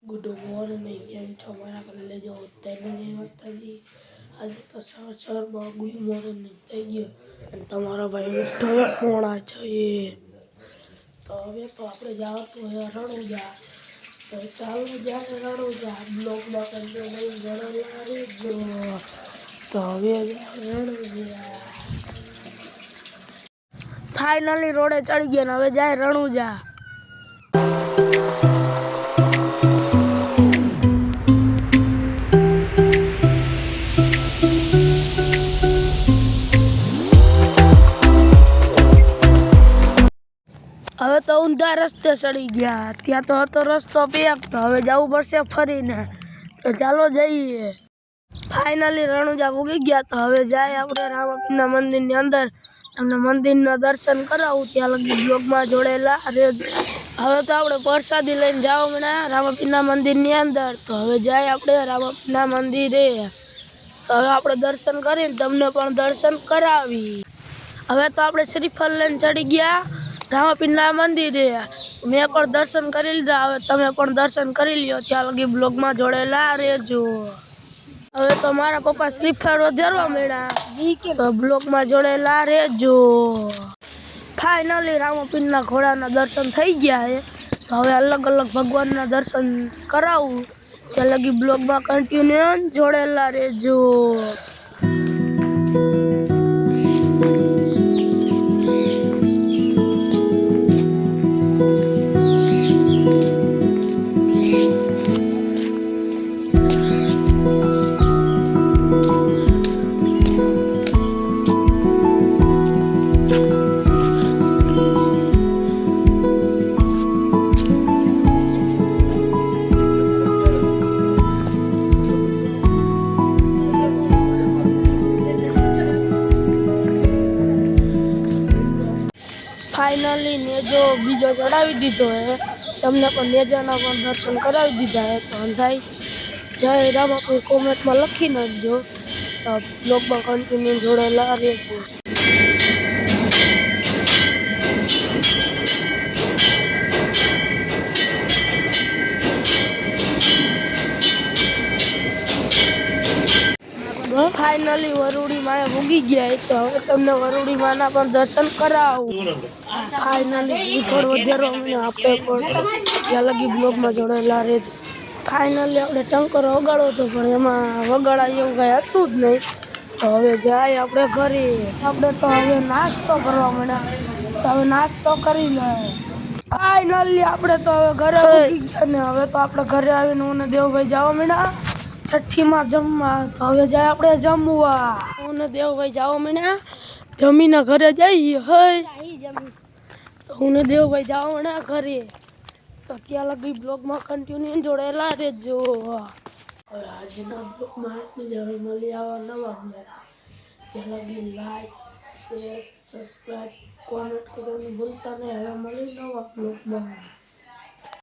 Good morning केम छो मारा college होते नहीं होता जी। आज तो सर गुड मॉर्निंग થઈ ગયો અને તમારો ભાઈ ઉઠો મોડા चाहिए तो હવે તો આપણે જાવતું હે રણુજા તો ચાલો જાય રણુજા બ્લોક માં કંજો નહીં રણુજા રે જો તો હવે રણુજા ફાઇનલી રોડે ચડી ગયા ને હવે જાય રણુજા। હવે તો ઊંધા રસ્તે ચડી ગયા ત્યાં તો હતો રસ્તો પેક તો હવે જવું પડશે ફરીને તો ચાલો જઈએ। ફાઇનલી રણુજા પૂગી ગયા તો હવે જાય આપણે રામાપીરના મંદિરની અંદર તમને મંદિરના દર્શન કરાવું ત્યાં લગી બ્લોગમાં જોડેલા રહેજો। હવે તો આપણે પ્રસાદી લઈને જાવ હમણાં રામાપીરના મંદિરની અંદર તો હવે જાય આપણે રામાપીરના મંદિરે તો હવે આપણે દર્શન કરીને તમને પણ દર્શન કરાવી। હવે તો આપણે શ્રીફળ લઈને ચડી ગયા રામાપીરના મંદિરે મેં પણ દર્શન કરી લીધા હવે તમે પણ દર્શન કરી લ્યો ત્યાં લગી બ્લોગમાં જોડેલા રહેજો। હવે તો મારા પપ્પા શ્રીફળ વધારવા મળ્યા તો બ્લોગમાં જોડેલા રહેજો। ફાઇનલી રામાપીરના ઘોડાના દર્શન થઈ ગયા છે તો હવે અલગ અલગ ભગવાનના દર્શન કરાવું ત્યાં લગી બ્લોગમાં કન્ટિન્યુ જોડેલા રહેજો। फाइनली नेजो बीजो चढ़ावी दीधो है तमने पण नेजाना पण दर्शन करावी दीधा है तो भाई जय रामापीर कमेंट में लखी नाखजो तो ब्लॉग में कंटिन्यू जोड़ेला रहेजो। फाइनली वरुड़ी माए भूगी गया है तो હવે તમને વરુડી માના પણ દર્શન કરાવું। फाइनली શ્રીફળ વધારો મને આપણે પણ ત્યાં લગી બ્લોગમાં જોડેલા રહેજો। फाइनली આપણે ટંકરો વગાડો તો પણ એમાં વગાડા એવું કઈ હતું જ નહીં તો હવે જાય આપણે ઘરે। આપણે તો હવે નાસ્તો કરવા મળ્યા તો હવે નાસ્તો કરી લે। फाइनली આપણે તો હવે ઘરે ભૂગી ગયા ને હવે તો આપણે ઘરે આવીને હું ને દેવભાઈ જવા મળ્યા छठी में जमवा तो हवे जाए आपणे जमवा હું દેવભાઈ જાવ મને જમીને ઘરે જઈએ હઈ તો હું દેવભાઈ જાવ મને ઘરે તો ત્યાં લગી બ્લોગમાં કન્ટિન્યુ જોડેલા રહેજો। હવે આજના બ્લોગમાં આટલું જ હવે મળી આવા નવા બ્લોગ ત્યાં લગી લાઈક શેર સબસ્ક્રાઈબ કોમેન્ટ કરવાનું ભૂલતા નહીં। હવે મળી નવા બ્લોગમાં।